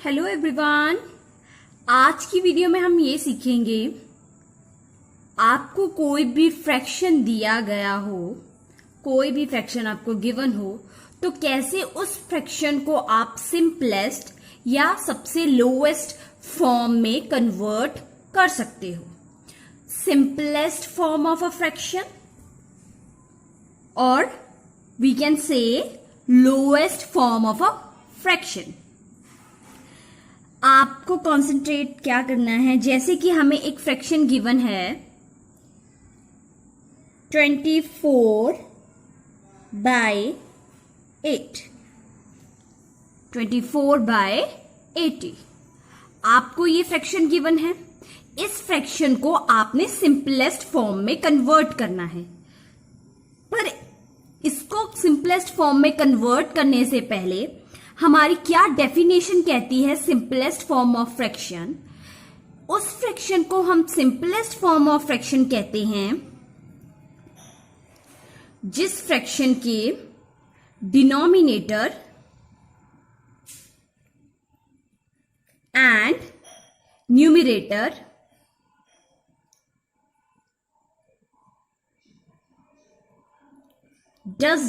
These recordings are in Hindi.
Hello everyone. आज की वीडियो में हम ये सीखेंगे, आपको कोई भी फ्रैक्शन दिया गया हो, कोई भी फ्रैक्शन आपको गिवन हो, तो कैसे उस फ्रैक्शन को आप सिंपलेस्ट या सबसे लोएस्ट फॉर्म में कन्वर्ट कर सकते हो। Simplest form of a fraction और we can say lowest form of a fraction. आपको कॉन्सेंट्रेट क्या करना है, जैसे कि हमें एक फ्रैक्शन गिवन है 24/8। 24/80 आपको ये फ्रैक्शन गिवन है। इस फ्रैक्शन को आपने सिंपलेस्ट फॉर्म में कन्वर्ट करना है, पर इसको सिंपलेस्ट फॉर्म में कन्वर्ट करने से पहले हमारी क्या डेफिनेशन कहती है सिंपलेस्ट फॉर्म ऑफ फ्रैक्शन। उस फ्रैक्शन को हम सिंपलेस्ट फॉर्म ऑफ फ्रैक्शन कहते हैं जिस फ्रैक्शन के denominator and numerator does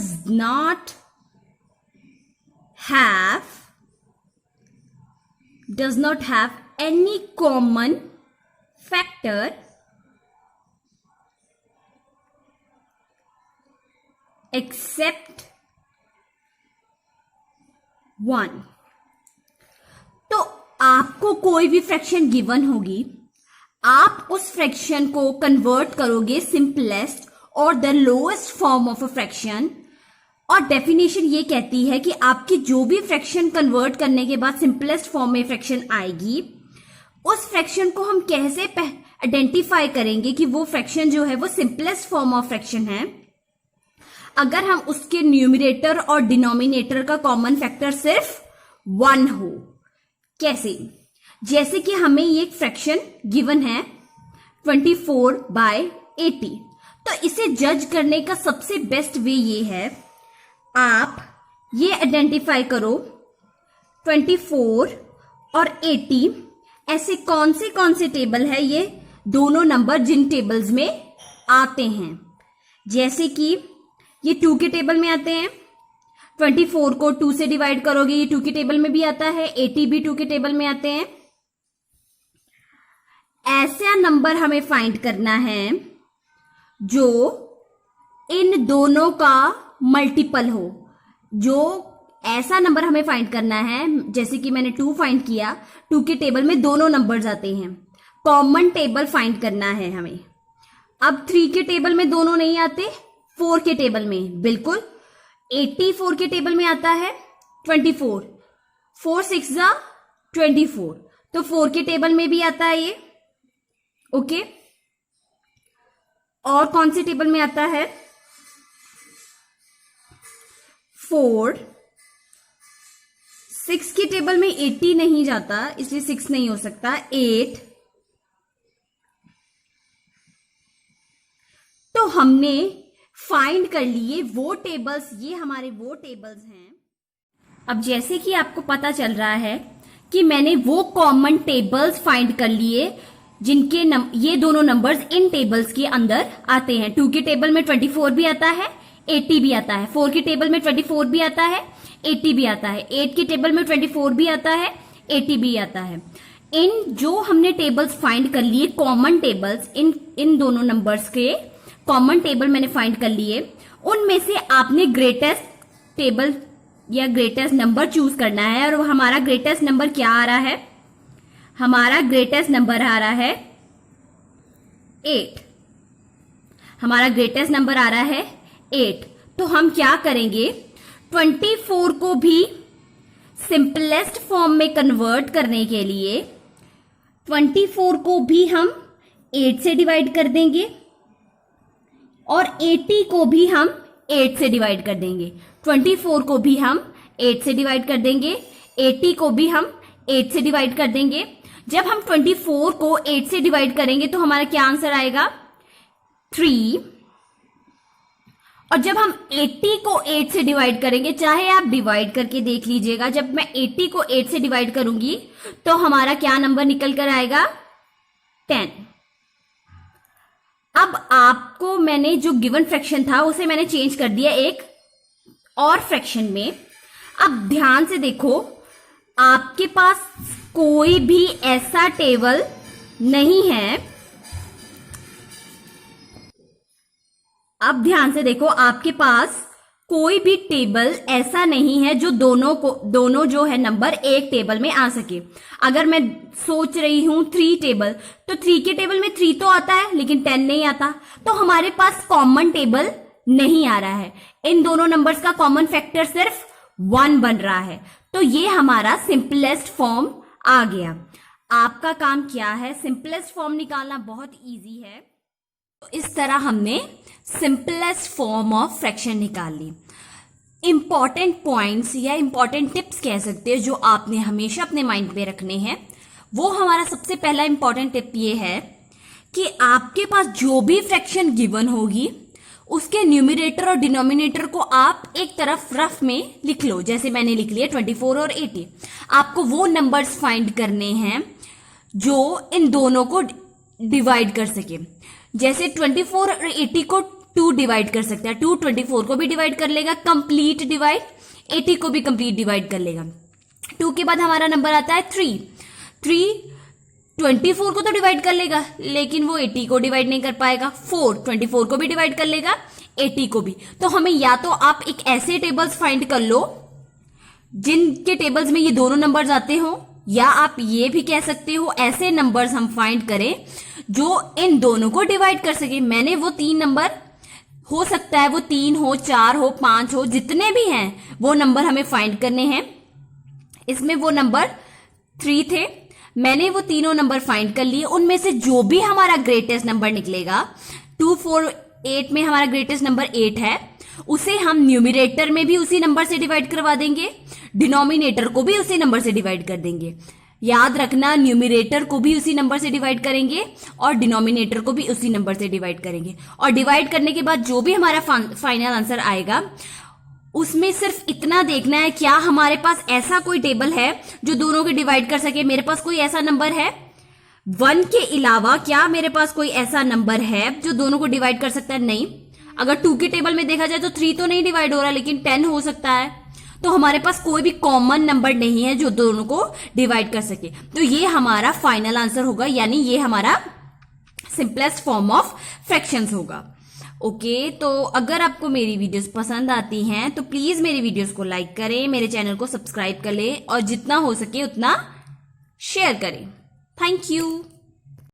not have any common factor except 1। तो आपको कोई भी फ्रैक्शन गिवन होगी, आप उस फ्रैक्शन को कन्वर्ट करोगे सिंपलेस्ट और the lowest form of a fraction. और डेफिनेशन ये कहती है कि आपकी जो भी फ्रैक्शन कन्वर्ट करने के बाद सिंपलेस्ट फॉर्म में फ्रैक्शन आएगी, उस फ्रैक्शन को हम कैसे आइडेंटिफाई करेंगे कि वो फ्रैक्शन जो है वो सिंपलेस्ट फॉर्म ऑफ फ्रैक्शन है, अगर हम उसके न्यूमरेटर और डिनोमिनेटर का कॉमन फैक्टर सिर्फ 1 हो। कैसे? जैसे कि हमें ये फ्रैक्शन गिवन है 24/80, तो इसे जज करने का सबसे बेस्ट वे ये है, आप ये आइडेंटिफाई करो 24 और 80 ऐसे कौन से टेबल है, ये दोनों नंबर जिन टेबल्स में आते हैं। जैसे कि ये 2 के टेबल में आते हैं, 24 को 2 से डिवाइड करोगे ये 2 के टेबल में भी आता है, 80 भी 2 के टेबल में आते हैं। ऐसा नंबर हमें फाइंड करना है जो इन दोनों का मल्टीपल हो। जो ऐसा नंबर हमें फाइंड करना है, जैसे कि मैंने 2 फाइंड किया, 2 के टेबल में दोनों नंबर्स आते हैं, कॉमन टेबल फाइंड करना है हमें। अब 3 के टेबल में दोनों नहीं आते, 4 के टेबल में बिल्कुल। 84 के टेबल में आता है 24, 4 6 जा 24, तो 4 के टेबल में भी आता है ये। ओके, और कौन से टेबल में आता है? 4, 6 के टेबल में 80 नहीं जाता, इसलिए 6 नहीं हो सकता। 8, तो हमने फाइंड कर लिए वो टेबल्स, ये हमारे वो टेबल्स हैं। अब जैसे कि आपको पता चल रहा है कि मैंने वो कॉमन टेबल्स फाइंड कर लिए जिनके ये दोनों नंबर्स इन टेबल्स के अंदर आते हैं। 2 के टेबल में 24 भी आता है, 80 भी आता है। 4 के टेबल में 24 भी आता है, 80 भी आता है। 8 के टेबल में 24 भी आता है, 80 भी आता है। इन जो हमने टेबल्स फाइंड कर लिए, कॉमन टेबल्स, इन दोनों नंबर्स के कॉमन टेबल मैंने फाइंड कर लिए। उनमें से आपने ग्रेटेस्ट टेबल या ग्रेटेस्ट नंबर चूज करना है, और हमारा ग्रेटेस्ट नंबर क्या आ रहा है? हमारा ग्रेटेस्ट नंबर आ रहा है 8। हमारा ग्रेटेस्ट नंबर आ रहा है 8। तो हम क्या करेंगे, 24 को भी सिंपलेस्ट फॉर्म में कन्वर्ट करने के लिए 24 को भी हम 8 से डिवाइड कर देंगे और 80 को भी हम 8 से डिवाइड कर देंगे। 24 को भी हम 8 से डिवाइड कर देंगे, 80 को भी हम 8 से डिवाइड कर देंगे। जब हम 24 को 8 से डिवाइड करेंगे तो हमारा क्या आंसर आएगा? 3। और जब हम 80 को 8 से डिवाइड करेंगे, चाहे आप डिवाइड करके देख लीजिएगा, जब मैं 80 को 8 से डिवाइड करूंगी तो हमारा क्या नंबर निकल कर आएगा? 10। अब आपको मैंने जो गिवन फ्रैक्शन था उसे मैंने चेंज कर दिया एक और फ्रैक्शन में। अब ध्यान से देखो, आपके पास कोई भी ऐसा टेबल नहीं है। अब ध्यान से देखो, आपके पास कोई भी टेबल ऐसा नहीं है जो दोनों जो है नंबर एक टेबल में आ सके। अगर मैं सोच रही हूं 3 टेबल, तो 3 के टेबल में 3 तो आता है लेकिन 10 नहीं आता, तो हमारे पास कॉमन टेबल नहीं आ रहा है। इन दोनों नंबर्स का कॉमन फैक्टर सिर्फ 1 बन रहा है, तो ये हमारा सिंपलेस्ट फॉर्म आ गया। आपका काम क्या है? सिंपलेस्ट फॉर्म निकालना बहुत इजी है। तो इस तरह हमने सिंपलेस्ट फॉर्म ऑफ फ्रैक्शन निकाल ली। इंपॉर्टेंट पॉइंट्स या इंपॉर्टेंट टिप्स कह सकते हैं जो आपने हमेशा अपने माइंड में रखने हैं, वो हमारा सबसे पहला इंपॉर्टेंट टिप ये है कि आपके पास जो भी फ्रैक्शन गिवन होगी उसके न्यूमरेटर और डिनोमिनेटर को आप एक तरफ रफ में लिख लो। जैसे मैंने लिख लिया 24 और 80। आपको वो नंबर्स फाइंड करने हैं जो इन दोनों को डिवाइड कर सके। जैसे 24 और 80 को 2 डिवाइड कर सकता है, 2 24 को भी डिवाइड कर लेगा कंप्लीट डिवाइड, 80 को भी कंप्लीट डिवाइड कर लेगा। 2 के बाद हमारा नंबर आता है 3। 24 को तो डिवाइड कर लेगा लेकिन वो 80 को डिवाइड नहीं कर पाएगा। 4 24 को भी डिवाइड कर लेगा, 80 को भी। तो हमें या तो आप एक ऐसे टेबल्स फाइंड कर लो जिनके टेबल्स में ये दोनों नंबर्स आते हो, या आप ये भी कह सकते हो ऐसे नंबर्स हम फाइंड करें जो इन दोनों को डिवाइड कर सके। मैंने वो 3 नंबर, हो सकता है वो 3 हो, 4 हो, 5 हो, जितने भी हैं वो नंबर हमें फाइंड करने हैं। इसमें वो नंबर 3 थे, मैंने वो तीनों नंबर फाइंड कर लिए। उनमें से जो भी हमारा ग्रेटेस्ट नंबर निकलेगा, 2 4 8 में हमारा ग्रेटेस्ट नंबर 8 है, उसे हम न्यूमरेटर में भी उसी नंबर से डिवाइड करवा देंगे, डिनोमिनेटर को भी उसी नंबर से डिवाइड कर देंगे। याद रखना, न्यूमरेटर को भी उसी नंबर से डिवाइड करेंगे और डिनोमिनेटर को भी उसी नंबर से डिवाइड करेंगे। और डिवाइड करने के बाद जो भी हमारा फाइनल आंसर आएगा उसमें सिर्फ इतना देखना है, क्या हमारे पास ऐसा कोई टेबल है जो दोनों के डिवाइड कर सके। मेरे पास कोई ऐसा नंबर है 1 के अलावा, क्या मेरे पास कोई ऐसा नंबर है जो दोनों को डिवाइड कर सकता है? नहीं। अगर 2 के टेबल में देखा जाए तो 3 तो नहीं डिवाइड हो रहा लेकिन 10 हो सकता है। तो हमारे पास कोई भी कॉमन नंबर नहीं है जो दोनों को डिवाइड कर सके। तो ये हमारा फाइनल आंसर होगा, यानी ये हमारा सिंपलेस्ट फॉर्म ऑफ फ्रैक्शंस होगा। ओके, तो अगर आपको मेरी वीडियोस पसंद आती हैं तो प्लीज मेरी वीडियोस को लाइक करें, मेरे चैनल को सब्सक्राइब कर लें और जितना हो सके उतना शेयर करें। Thank you.